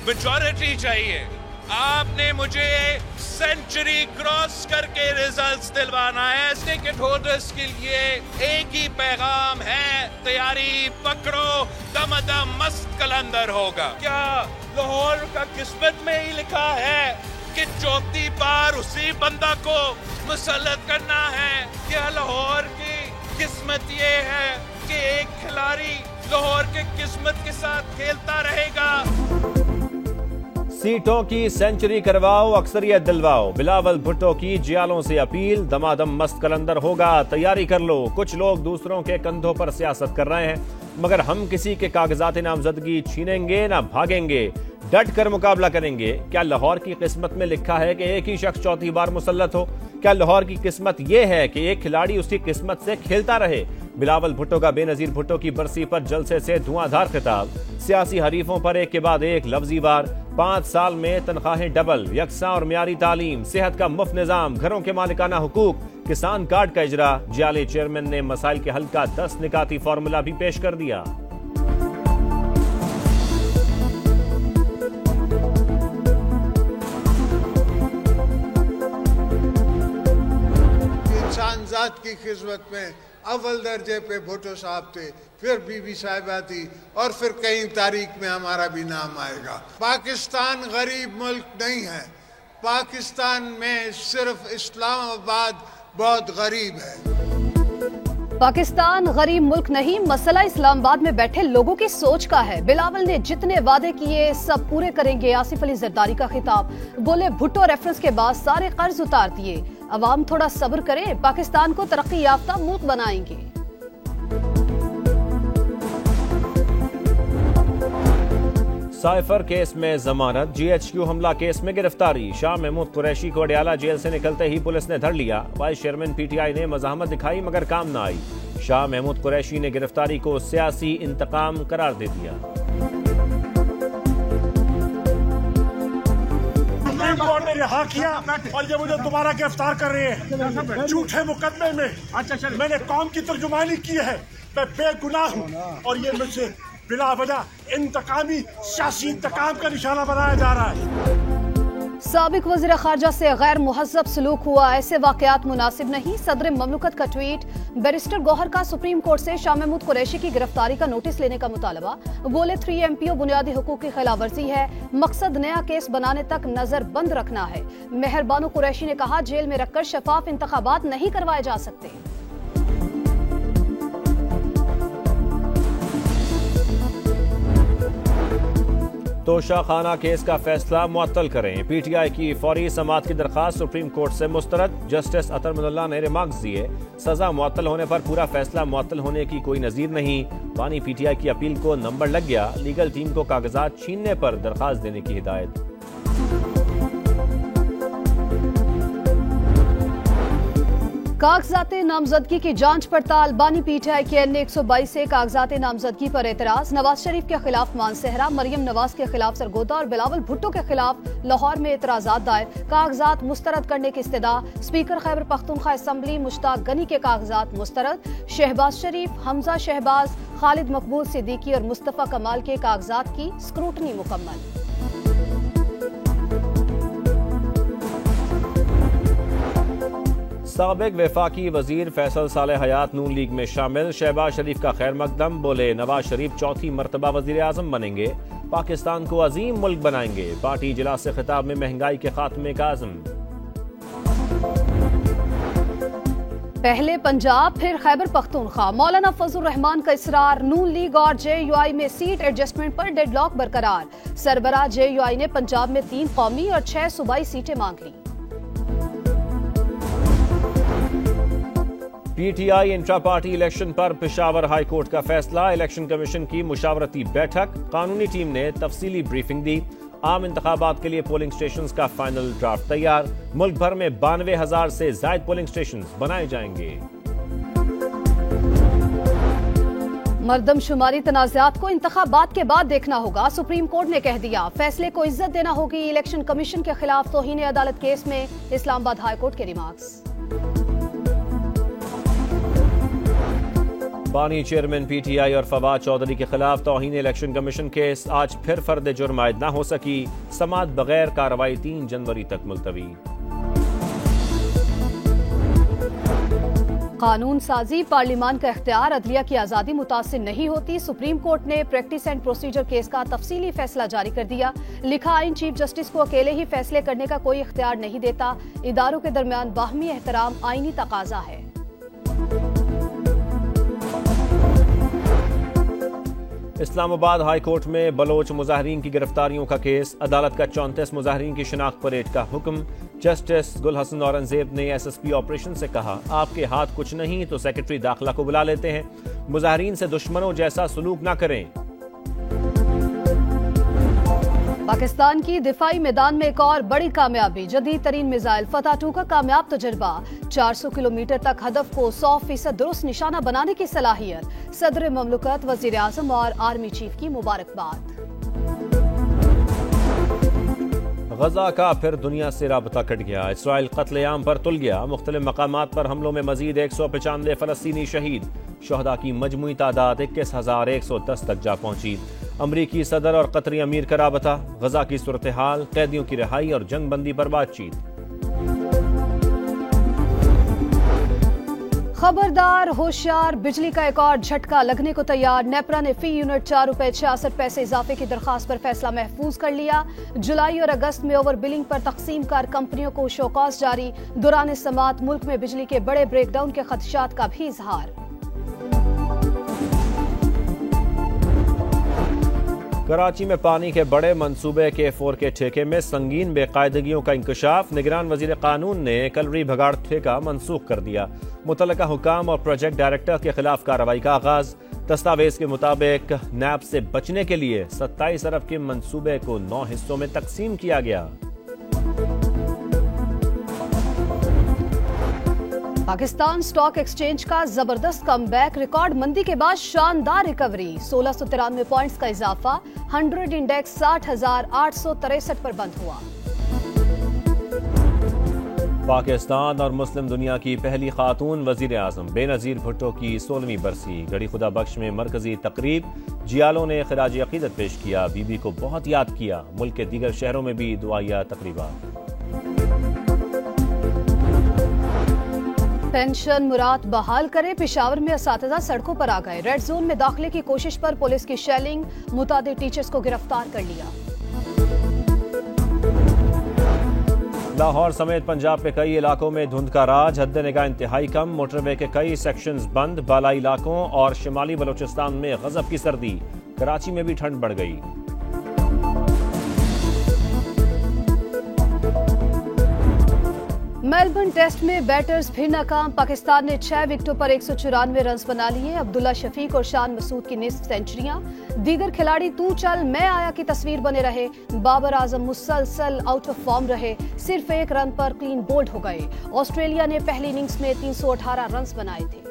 Majority चाहिए। आपने मुझे सेंचुरी क्रॉस करके रिजल्ट्स दिलवाना है। टिकट होल्डर्स के लिए एक ही पैगाम है, तैयारी पकड़ो, दमादम मस्त कलंदर होगा। क्या लाहौर का किस्मत में ही लिखा है कि चौथी बार उसी बंदा को मुसल्लत करना है? क्या लाहौर की किस्मत ये है कि एक खिलाड़ी लाहौर के किस्मत के साथ खेलता रहेगा? सीटों की सेंचुरी करवाओ, अक्सरियत दिलवाओ। बिलावल भुट्टो की जियालों से अपील, दमादम मस्त कलंदर होगा, तैयारी कर लो। कुछ लोग दूसरों के कंधों पर सियासत कर रहे हैं, मगर हम किसी के कागजात नामजदगी छीनेंगे ना भागेंगे, डट कर मुकाबला करेंगे। क्या लाहौर की किस्मत में लिखा है कि एक ही शख्स चौथी बार मुसल्लत हो? क्या लाहौर की किस्मत यह है कि एक खिलाड़ी उसकी किस्मत से खेलता रहे? बिलावल भुट्टो का बेनजीर भुट्टो की बरसी पर जलसे से धुआंधार खिताब। सियासी हरीफों पर एक के बाद एक लफ्जी वार। 5 साल में तनख्वाहें डबल, यकसा और म्यारी तालीम, सेहत का मुफ्त निजाम, घरों के मालिकाना हुकूक, किसान कार्ड का इजरा। जियाले चेयरमैन ने मसाइल के हल का 10 निकाती फॉर्मूला भी पेश कर दिया। इंसान जात की खिदमत में अव्वल दर्जे पे भुट्टो साहब थे, फिर बीबी साहिबा थी, और फिर कहीं तारीख में हमारा भी नाम आएगा। पाकिस्तान गरीब मुल्क नहीं है। पाकिस्तान में सिर्फ इस्लामाबाद बहुत गरीब है। पाकिस्तान गरीब मुल्क नहीं, मसला इस्लामाबाद में बैठे लोगों की सोच का है। बिलावल ने जितने वादे किए सब पूरे करेंगे। आसिफ अली जरदारी का खिताब। बोले भुट्टो रेफरेंस के बाद सारे कर्ज उतार दिए। अवाम थोड़ा सब्र करे, पाकिस्तान को तरक्की याफ्ता मुल्क बनाएंगे। साइफर केस में जमानत, GHQ हमला केस में गिरफ्तारी। शाह महमूद कुरैशी को अडयाला जेल से निकलते ही पुलिस ने धर लिया। वाइस चेयरमैन PTI ने मज़ाहमत दिखाई मगर काम न आई। शाह महमूद कुरैशी ने गिरफ्तारी को सियासी इंतकाम करार दे दिया। कोर्ट ने रिहा किया और ये मुझे दोबारा गिरफ्तार कर रहे हैं झूठे मुकदमे में। मैंने कौम की तर्जुमानी की है, मैं बेगुनाह हूँ और ये मुझसे बिला वजह इंतकामी सियासी इंतकाम का निशाना बनाया जा रहा है। साबिक वज़ीर ख़ारजा से गैर मुहज़्ज़ब सलूक हुआ, ऐसे वाक़यात मुनासिब नहीं। सदर ममलकत का ट्वीट। बैरिस्टर गौहर का सुप्रीम कोर्ट से शाह महमूद कुरैशी की गिरफ्तारी का नोटिस लेने का मुतालबा। बोले 3 MPO बुनियादी हुकूक की खिलाफवर्जी है, मकसद नया केस बनाने तक नजर बंद रखना है। मेहरबानो कुरैशी ने कहा जेल में रखकर शफाफ इंतखाबात नहीं करवाए जा सकते। तोशा खाना केस का फैसला मुअत्तल करें। PTI की फौरी समाअत की दरखास्त सुप्रीम कोर्ट से मुस्तरद। जस्टिस अतरमुल्लाह ने रिमार्क्स दिए, सजा मुअत्तल होने पर पूरा फैसला मुअत्तल होने की कोई नजीर नहीं। बानी PTI की अपील को नंबर लग गया। लीगल टीम को कागजात छीनने पर दरखास्त देने की हिदायत। कागजात नामजदगी की जांच पड़ताल। बानी PTI के NA 122 से कागजात नामजदगी पर एतराज। नवाज शरीफ के खिलाफ मानसेहरा, मरियम नवाज के खिलाफ सरगोदा और बिलावल भुट्टो के खिलाफ लाहौर में एतराजात दायर। कागजात मुस्तरद करने की इस्तदा। स्पीकर खैबर पख्तूनख्वा असम्बली मुश्ताक गनी के कागजात मुस्तरद। शहबाज शरीफ, हमजा शहबाज, खालिद मकबूल सिद्दीकी और मुस्तफा कमाल के कागजात की स्क्रूटनी मुकम्मल। साबिक वफाकी वजीर फैसल सालेह हयात नून लीग में शामिल। शहबाज शरीफ का खैर मकदम। बोले नवाज शरीफ चौथी मरतबा वजीर आजम बनेंगे, पाकिस्तान को अजीम मुल्क बनाएंगे। पार्टी इजलास से खिताब में महंगाई के खात्मे का आज़म। पहले पंजाब फिर खैबर पख्तूनख्वा। मौलाना फजल रहमान का इसरार। नून लीग और JUI में सीट एडजस्टमेंट पर डेडलॉक बरकरार। सरबराह JUI ने पंजाब में 3 कौमी और 6 सूबाई सीटें मांग ली। PTI इंट्रा पार्टी इलेक्शन पर पेशावर हाई कोर्ट का फैसला। इलेक्शन कमीशन की मुशावरती बैठक। कानूनी टीम ने तफसीली ब्रीफिंग दी। आम इंतखाबात के लिए पोलिंग स्टेशंस का फाइनल ड्राफ्ट तैयार। मुल्क भर में 92,000 से जायद पोलिंग स्टेशंस बनाए जाएंगे। मरदमशुमारी तनाज़ात को इंतखाबात के बाद देखना होगा, सुप्रीम कोर्ट ने कह दिया। फैसले को इज्जत देना होगी। इलेक्शन कमीशन के खिलाफ तौहीन अदालत केस में इस्लामाबाद हाई कोर्ट के रिमार्क्स। बानी चेयरमैन PTI और फवाद चौधरी के खिलाफ तौहीन इलेक्शन कमीशन केस, आज फिर फर्द जुर्म आयद न हो सकी। समाअत बगैर कार्रवाई 3 जनवरी तक मुलतवी। कानून साजी पार्लियामान का इख्तियार, अदलिया की आज़ादी मुतासिर नहीं होती। सुप्रीम कोर्ट ने प्रैक्टिस एंड प्रोसीजर केस का तफसीली फैसला जारी कर दिया। लिखा, आइन चीफ जस्टिस को अकेले ही फैसले करने का कोई इख्तियार नहीं देता। इदारों के दरमियान बाहमी एहतराम आईनी तकाजा है। इस्लामाबाद हाई कोर्ट में बलोच मुजाहरीन की गिरफ्तारियों का केस, अदालत का 34 मुजाहरीन की शिनाख्त परेड का हुक्म। जस्टिस गुल हसन औरंगजेब ने SSP ऑपरेशन से कहा, आपके हाथ कुछ नहीं तो सेक्रेटरी दाखिला को बुला लेते हैं। मुजाहरीन से दुश्मनों जैसा सलूक ना करें। पाकिस्तान की दिफाई मैदान में एक और बड़ी कामयाबी, जदीद तरीन मिसाइल फतह 2 का कामयाब तजुर्बा। 400 किलोमीटर तक हदफ को 100% दुरुस्त निशाना बनाने की सलाहियत। सदर ममलकत, वजीर आजम और आर्मी चीफ की मुबारकबाद। गजा का फिर दुनिया से राबता कट गया। इसराइल कत्लेआम पर तुल गया। मुख्तलिफ मकामात पर हमलों में मजीद 195 फलस्तीनी शहीद। शहदा की मजमूई तादाद 21,110 तक जा पहुंची। अमरीकी सदर और कतरी अमीर का राबता। गजा की सूरत हाल, कैदियों की रिहाई और जंग बंदी पर बातचीत। खबरदार, होशियार, बिजली का एक और झटका लगने को तैयार। नेपरा ने फी यूनिट 4 रुपए 66 पैसे इजाफे की दरखास्त पर फैसला महफूज कर लिया। जुलाई और अगस्त में ओवर बिलिंग पर तकसीम कार कंपनियों को शोकॉज जारी। दौरान समाअत मुल्क में बिजली के बड़े ब्रेकडाउन के खदशात का भी इजहार। कराची में पानी के बड़े मंसूबे के 4K ठेके में संगीन बेकायदगियों का इंकशाफ। निगरान वजीर कानून ने कलरी भगाड़ ठेका मनसूख कर दिया। मुतल्लका हुकाम और प्रोजेक्ट डायरेक्टर के खिलाफ कार्रवाई का आगाज। दस्तावेज के मुताबिक नैब से बचने के लिए 27 अरब के मंसूबे को 9 हिस्सों में तकसीम किया गया। पाकिस्तान स्टॉक एक्सचेंज का जबरदस्त कमबैक, रिकॉर्ड मंदी के बाद शानदार रिकवरी। 1693 पॉइंट्स का इजाफा। 100 इंडेक्स 60,863 पर बंद हुआ। पाकिस्तान और मुस्लिम दुनिया की पहली खातून वजीर आजम बेनजीर भुट्टो की 16वीं बरसी। गड़ी खुदा बख्श में मरकजी तकरीब। जियालों ने खिराज अकीदत पेश किया। बीबी को बहुत याद किया। मुल्क के दीगर शहरों में भी दुआया तकरीबात। पेंशन मुराद बहाल करे, पेशावर में असातिज़ा सड़कों पर आ गए। रेड जोन में दाखिले की कोशिश पर पुलिस की शेलिंग। मुतादिद टीचर्स को गिरफ्तार कर लिया। लाहौर समेत पंजाब के कई इलाकों में धुंध का राज। हद निगाह इंतहाई कम। मोटरवे के कई सेक्शंस बंद। बालाई इलाकों और शिमाली बलोचिस्तान में गजब की सर्दी। कराची में भी ठंड बढ़ गई। मेलबर्न टेस्ट में बैटर्स फिर नाकाम। पाकिस्तान ने 6 विकेटों पर 194 रन बना लिए। अब्दुल्ला शफीक और शान मसूद की निस्फ सेंचुरियां। दीगर खिलाड़ी तू चल मैं आया की तस्वीर बने रहे। बाबर आजम मुसलसल आउट ऑफ फॉर्म रहे। सिर्फ 1 रन पर क्लीन बोल्ड हो गए। ऑस्ट्रेलिया ने पहली इनिंग्स में 318 रन बनाए थे।